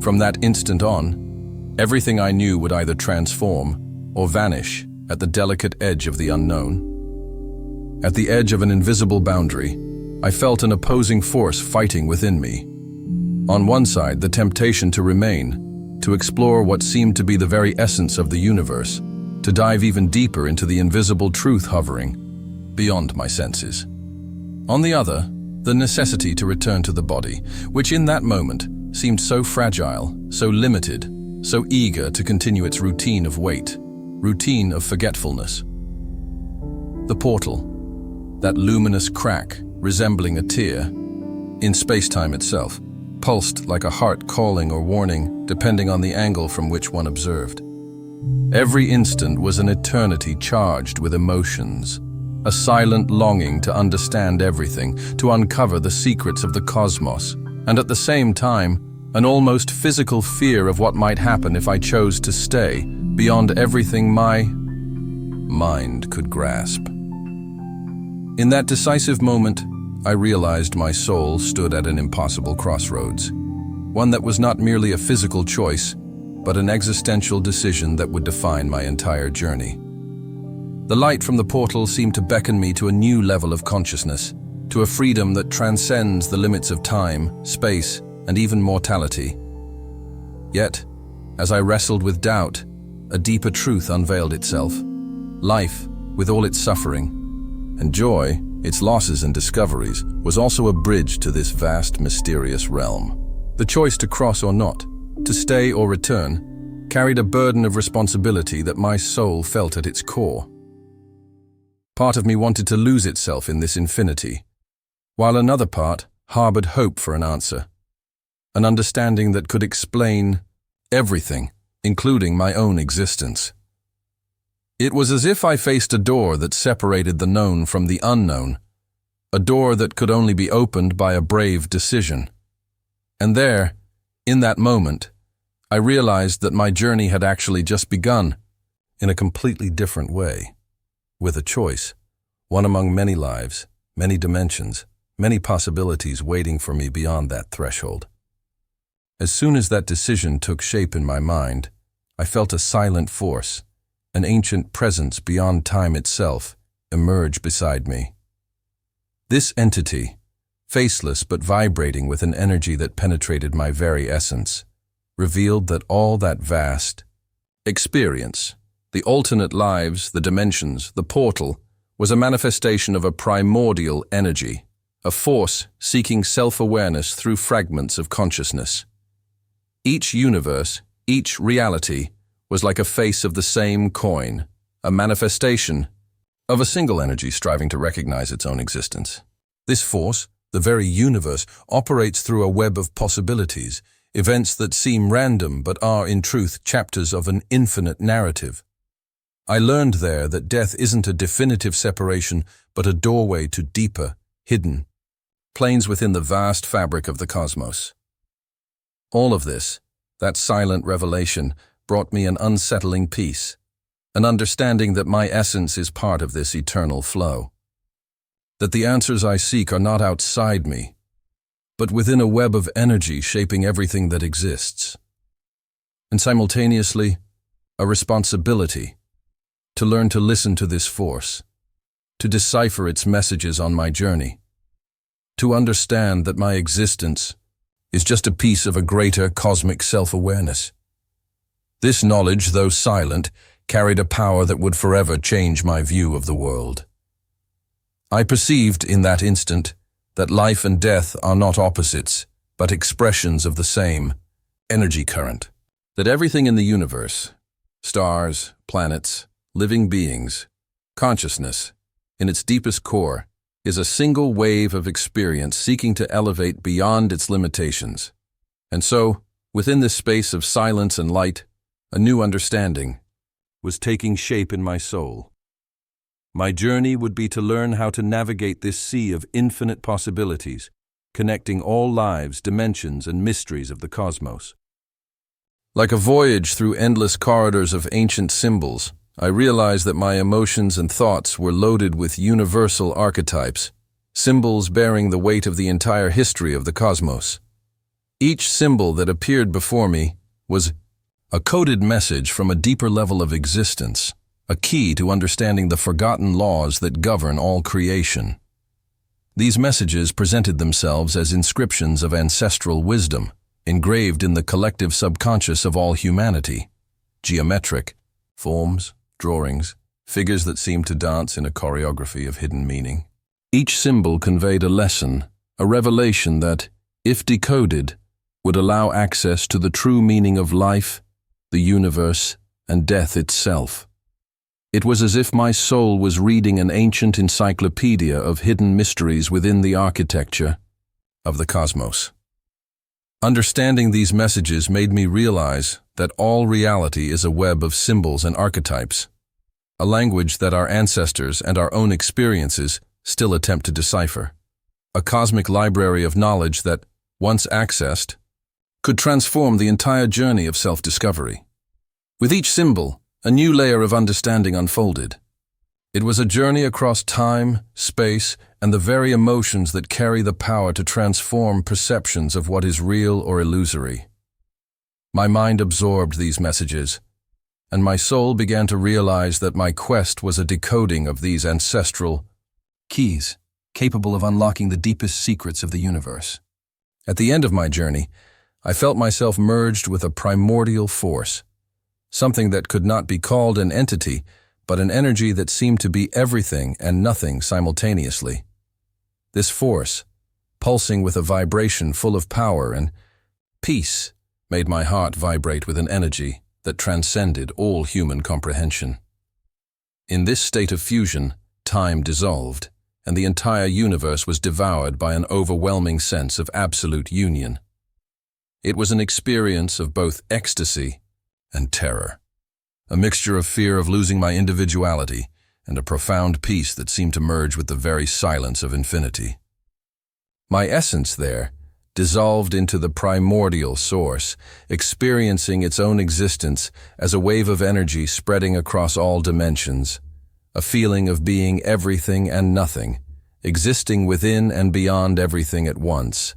From that instant on, everything I knew would either transform or vanish at the delicate edge of the unknown. At the edge of an invisible boundary, I felt an opposing force fighting within me. On one side, the temptation to remain, to explore what seemed to be the very essence of the universe, to dive even deeper into the invisible truth hovering beyond my senses. On the other, the necessity to return to the body, which in that moment seemed so fragile, so limited, so eager to continue its routine of wait, routine of forgetfulness. The portal, that luminous crack resembling a tear, in space-time itself, pulsed like a heart calling or warning depending on the angle from which one observed. Every instant was an eternity charged with emotions, a silent longing to understand everything, to uncover the secrets of the cosmos, and at the same time, an almost physical fear of what might happen if I chose to stay beyond everything my mind could grasp. In that decisive moment, I realized my soul stood at an impossible crossroads, one that was not merely a physical choice, but an existential decision that would define my entire journey. The light from the portal seemed to beckon me to a new level of consciousness, to a freedom that transcends the limits of time, space, and even mortality. Yet, as I wrestled with doubt, a deeper truth unveiled itself. Life, with all its suffering, and joy, its losses and discoveries, was also a bridge to this vast, mysterious realm. The choice to cross or not, to stay or return, carried a burden of responsibility that my soul felt at its core. Part of me wanted to lose itself in this infinity, while another part harbored hope for an answer, an understanding that could explain everything, including my own existence. It was as if I faced a door that separated the known from the unknown, a door that could only be opened by a brave decision. And there, in that moment, I realized that my journey had actually just begun, in a completely different way, with a choice, one among many lives, many dimensions, many possibilities waiting for me beyond that threshold. As soon as that decision took shape in my mind, I felt a silent force, an ancient presence beyond time itself, emerge beside me. This entity, faceless but vibrating with an energy that penetrated my very essence, revealed that all that vast experience, the alternate lives, the dimensions, the portal, was a manifestation of a primordial energy, a force seeking self-awareness through fragments of consciousness. Each universe, each reality, was like a face of the same coin, a manifestation of a single energy striving to recognize its own existence. This force, the very universe, operates through a web of possibilities, events that seem random but are, in truth, chapters of an infinite narrative. I learned there that death isn't a definitive separation, but a doorway to deeper, hidden planes within the vast fabric of the cosmos. All of this, that silent revelation, brought me an unsettling peace, an understanding that my essence is part of this eternal flow. That the answers I seek are not outside me, but within a web of energy shaping everything that exists. And simultaneously, a responsibility to learn to listen to this force, to decipher its messages on my journey, to understand that my existence is just a piece of a greater cosmic self-awareness. This knowledge, though silent, carried a power that would forever change my view of the world. I perceived in that instant that life and death are not opposites, but expressions of the same energy current. That everything in the universe, stars, planets, living beings, consciousness, in its deepest core, is a single wave of experience seeking to elevate beyond its limitations. And so, within this space of silence and light, a new understanding was taking shape in my soul. My journey would be to learn how to navigate this sea of infinite possibilities, connecting all lives, dimensions, and mysteries of the cosmos. Like a voyage through endless corridors of ancient symbols, I realized that my emotions and thoughts were loaded with universal archetypes, symbols bearing the weight of the entire history of the cosmos. Each symbol that appeared before me was a coded message from a deeper level of existence, a key to understanding the forgotten laws that govern all creation. These messages presented themselves as inscriptions of ancestral wisdom, engraved in the collective subconscious of all humanity. Geometric forms, drawings, figures that seemed to dance in a choreography of hidden meaning. Each symbol conveyed a lesson, a revelation that, if decoded, would allow access to the true meaning of life, the universe, and death itself. It was as if my soul was reading an ancient encyclopedia of hidden mysteries within the architecture of the cosmos. Understanding these messages made me realize that all reality is a web of symbols and archetypes, a language that our ancestors and our own experiences still attempt to decipher, a cosmic library of knowledge that, once accessed, could transform the entire journey of self-discovery. With each symbol, a new layer of understanding unfolded. It was a journey across time, space, and the very emotions that carry the power to transform perceptions of what is real or illusory. My mind absorbed these messages, and my soul began to realize that my quest was a decoding of these ancestral keys, capable of unlocking the deepest secrets of the universe. At the end of my journey, I felt myself merged with a primordial force, something that could not be called an entity, but an energy that seemed to be everything and nothing simultaneously. This force, pulsing with a vibration full of power and peace, made my heart vibrate with an energy that transcended all human comprehension. In this state of fusion, time dissolved, and the entire universe was devoured by an overwhelming sense of absolute union. It was an experience of both ecstasy and terror, a mixture of fear of losing my individuality and a profound peace that seemed to merge with the very silence of infinity. My essence there dissolved into the primordial source, experiencing its own existence as a wave of energy spreading across all dimensions, a feeling of being everything and nothing, existing within and beyond everything at once.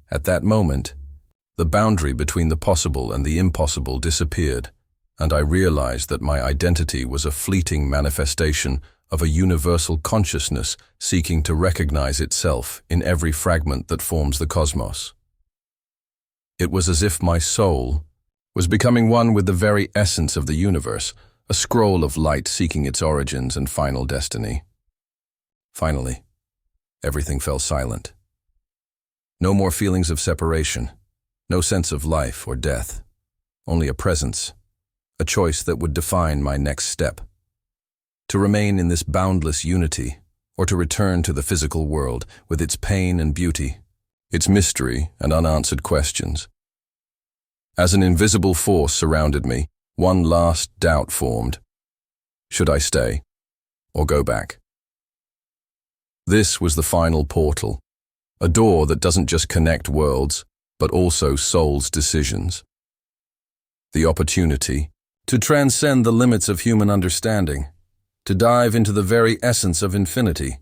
At that moment, the boundary between the possible and the impossible disappeared, and I realized that my identity was a fleeting manifestation of a universal consciousness seeking to recognize itself in every fragment that forms the cosmos. It was as if my soul was becoming one with the very essence of the universe, a scroll of light seeking its origins and final destiny. Finally, everything fell silent. No more feelings of separation, no sense of life or death, only a presence, a choice that would define my next step. To remain in this boundless unity, or to return to the physical world with its pain and beauty, its mystery and unanswered questions. As an invisible force surrounded me, one last doubt formed. Should I stay or go back? This was the final portal, a door that doesn't just connect worlds, but also soul's decisions. The opportunity to transcend the limits of human understanding, to dive into the very essence of infinity,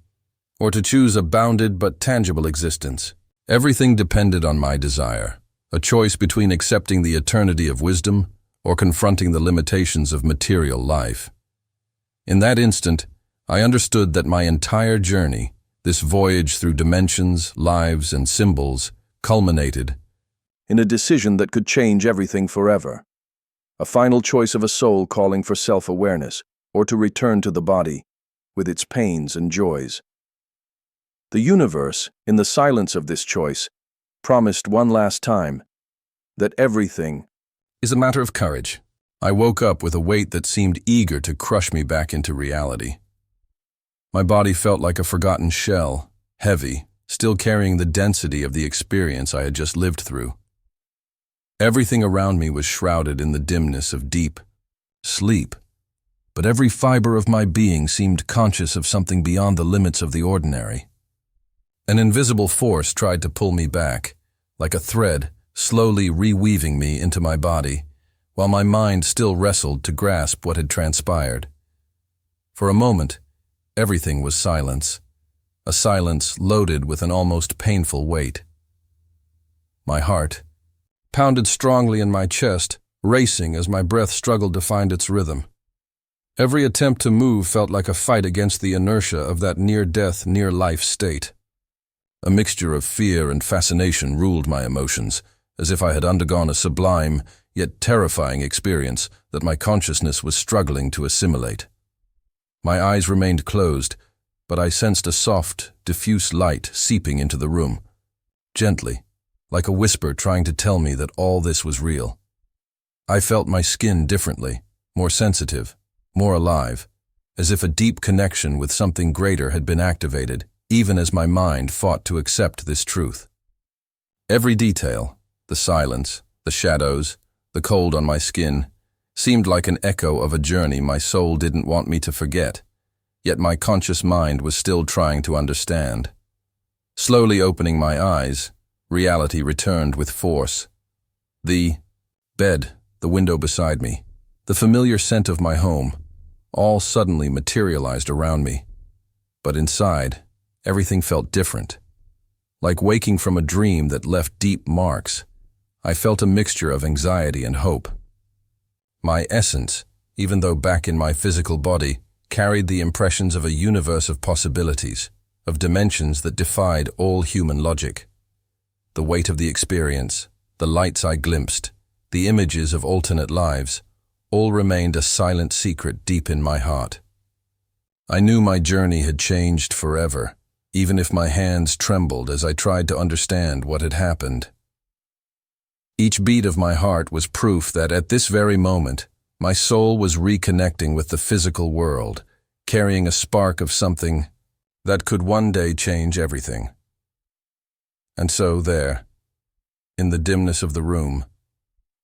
or to choose a bounded but tangible existence. Everything depended on my desire, a choice between accepting the eternity of wisdom or confronting the limitations of material life. In that instant, I understood that my entire journey, this voyage through dimensions, lives, and symbols, culminated in a decision that could change everything forever. A final choice of a soul calling for self-awareness, or to return to the body, with its pains and joys. The universe, in the silence of this choice, promised one last time that everything is a matter of courage. I woke up with a weight that seemed eager to crush me back into reality. My body felt like a forgotten shell, heavy, still carrying the density of the experience I had just lived through. Everything around me was shrouded in the dimness of deep sleep, but every fiber of my being seemed conscious of something beyond the limits of the ordinary. An invisible force tried to pull me back, like a thread, slowly reweaving me into my body, while my mind still wrestled to grasp what had transpired. For a moment, everything was silence, a silence loaded with an almost painful weight. My heart pounded strongly in my chest, racing as my breath struggled to find its rhythm. Every attempt to move felt like a fight against the inertia of that near-death, near-life state. A mixture of fear and fascination ruled my emotions, as if I had undergone a sublime, yet terrifying experience that my consciousness was struggling to assimilate. My eyes remained closed, but I sensed a soft, diffuse light seeping into the room, gently, like a whisper trying to tell me that all this was real. I felt my skin differently, more sensitive, more alive, as if a deep connection with something greater had been activated, even as my mind fought to accept this truth. Every detail, the silence, the shadows, the cold on my skin, seemed like an echo of a journey my soul didn't want me to forget, yet my conscious mind was still trying to understand. Slowly opening my eyes, reality returned with force. The bed, the window beside me, the familiar scent of my home, all suddenly materialized around me. But inside, everything felt different. Like waking from a dream that left deep marks, I felt a mixture of anxiety and hope. My essence, even though back in my physical body, carried the impressions of a universe of possibilities, of dimensions that defied all human logic. The weight of the experience, the lights I glimpsed, the images of alternate lives, all remained a silent secret deep in my heart. I knew my journey had changed forever, even if my hands trembled as I tried to understand what had happened. Each beat of my heart was proof that at this very moment, my soul was reconnecting with the physical world, carrying a spark of something that could one day change everything. And so there, in the dimness of the room,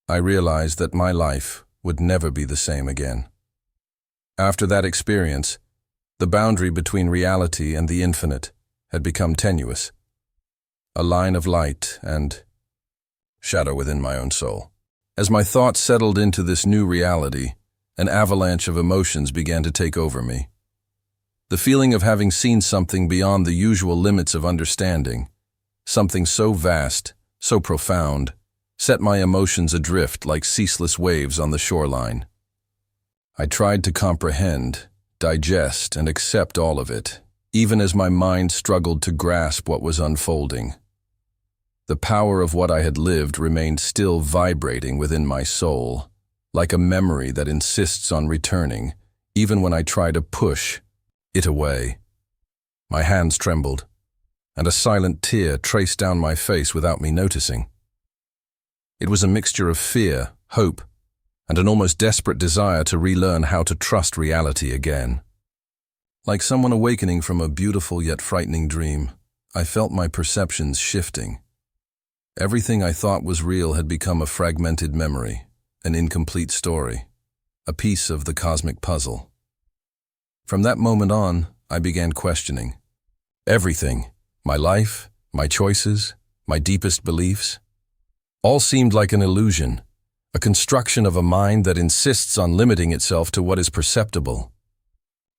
I realized that my life would never be the same again. After that experience, the boundary between reality and the infinite had become tenuous, a line of light and shadow within my own soul. As my thoughts settled into this new reality, an avalanche of emotions began to take over me. The feeling of having seen something beyond the usual limits of understanding, something so vast, so profound, set my emotions adrift like ceaseless waves on the shoreline. I tried to comprehend, digest, and accept all of it, even as my mind struggled to grasp what was unfolding. The power of what I had lived remained still vibrating within my soul, like a memory that insists on returning, even when I try to push it away. My hands trembled, and a silent tear traced down my face without me noticing. It was a mixture of fear, hope, and an almost desperate desire to relearn how to trust reality again. Like someone awakening from a beautiful yet frightening dream, I felt my perceptions shifting. Everything I thought was real had become a fragmented memory, an incomplete story, a piece of the cosmic puzzle. From that moment on, I began questioning everything, my life, my choices, my deepest beliefs. All seemed like an illusion, a construction of a mind that insists on limiting itself to what is perceptible.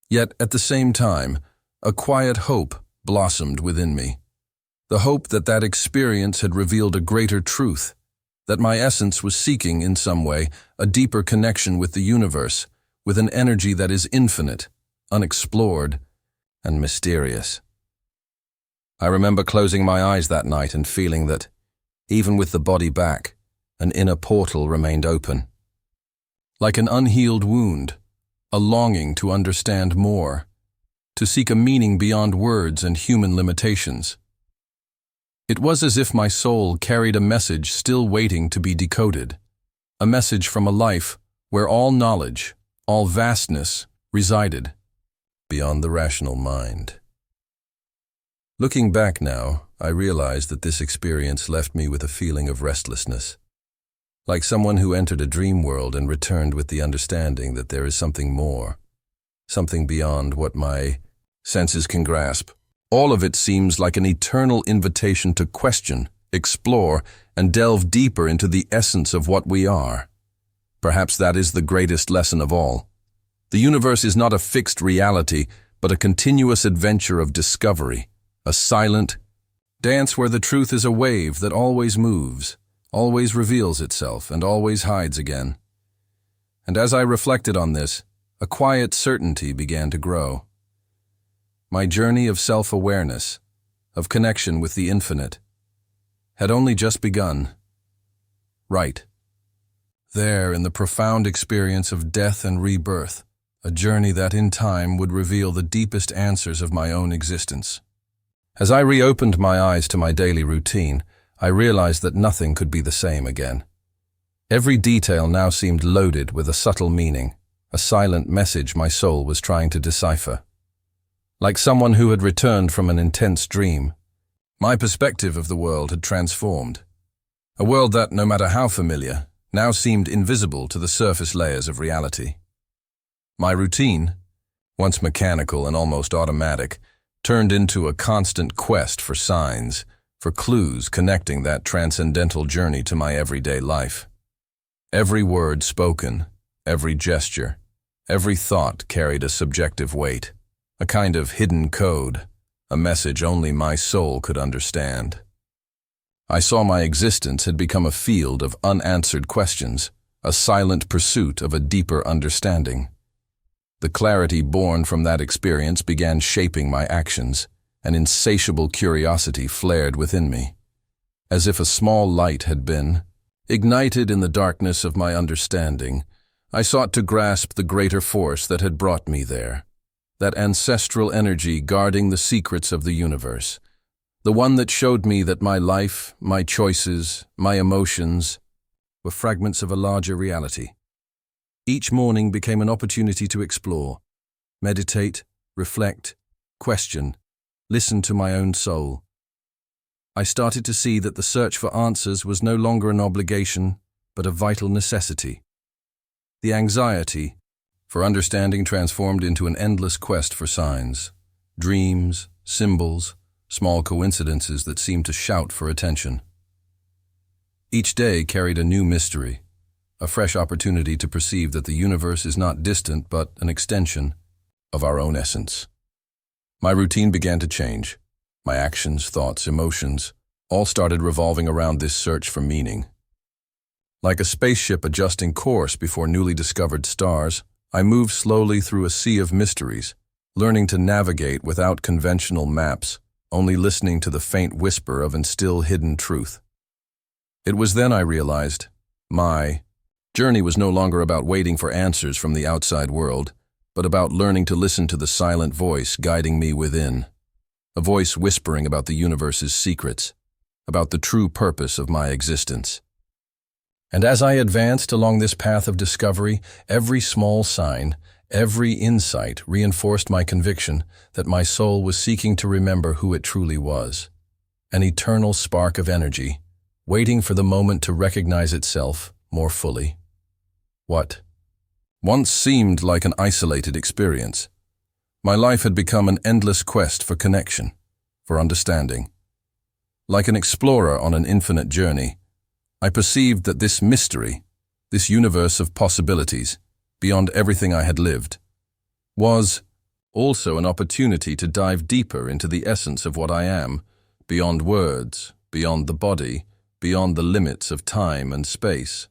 Yet, at the same time, a quiet hope blossomed within me. The hope that that experience had revealed a greater truth, that my essence was seeking, in some way, a deeper connection with the universe, with an energy that is infinite, unexplored, and mysterious. I remember closing my eyes that night and feeling that, even with the body back, an inner portal remained open. Like an unhealed wound, a longing to understand more, to seek a meaning beyond words and human limitations. It was as if my soul carried a message still waiting to be decoded, a message from a life where all knowledge, all vastness, resided beyond the rational mind. Looking back now, I realize that this experience left me with a feeling of restlessness, like someone who entered a dream world and returned with the understanding that there is something more, something beyond what my senses can grasp. All of it seems like an eternal invitation to question, explore, and delve deeper into the essence of what we are. Perhaps that is the greatest lesson of all. The universe is not a fixed reality, but a continuous adventure of discovery, a silent dance where the truth is a wave that always moves, always reveals itself, and always hides again. And as I reflected on this, a quiet certainty began to grow. My journey of self-awareness, of connection with the infinite, had only just begun. Right there, in the profound experience of death and rebirth, a journey that in time would reveal the deepest answers of my own existence. As I reopened my eyes to my daily routine, I realized that nothing could be the same again. Every detail now seemed loaded with a subtle meaning, a silent message my soul was trying to decipher. Like someone who had returned from an intense dream, my perspective of the world had transformed. A world that, no matter how familiar, now seemed invisible to the surface layers of reality. My routine, once mechanical and almost automatic, turned into a constant quest for signs, for clues connecting that transcendental journey to my everyday life. Every word spoken, every gesture, every thought carried a subjective weight, a kind of hidden code, a message only my soul could understand. I saw my existence had become a field of unanswered questions, a silent pursuit of a deeper understanding. The clarity born from that experience began shaping my actions. An insatiable curiosity flared within me. As if a small light had been ignited in the darkness of my understanding, I sought to grasp the greater force that had brought me there, that ancestral energy guarding the secrets of the universe, the one that showed me that my life, my choices, my emotions were fragments of a larger reality. Each morning became an opportunity to explore, meditate, reflect, question, listen to my own soul. I started to see that the search for answers was no longer an obligation, but a vital necessity. The anxiety for understanding transformed into an endless quest for signs, dreams, symbols, small coincidences that seemed to shout for attention. Each day carried a new mystery, a fresh opportunity to perceive that the universe is not distant but an extension of our own essence. My routine began to change. My actions, thoughts, emotions, all started revolving around this search for meaning. Like a spaceship adjusting course before newly discovered stars, I moved slowly through a sea of mysteries, learning to navigate without conventional maps, only listening to the faint whisper of an still hidden truth. It was then I realized my journey was no longer about waiting for answers from the outside world, but about learning to listen to the silent voice guiding me within, a voice whispering about the universe's secrets, about the true purpose of my existence. And as I advanced along this path of discovery, every small sign, every insight reinforced my conviction that my soul was seeking to remember who it truly was, an eternal spark of energy, waiting for the moment to recognize itself more fully. What once seemed like an isolated experience, my life had become an endless quest for connection, for understanding. Like an explorer on an infinite journey, I perceived that this mystery, this universe of possibilities, beyond everything I had lived, was also an opportunity to dive deeper into the essence of what I am, beyond words, beyond the body, beyond the limits of time and space.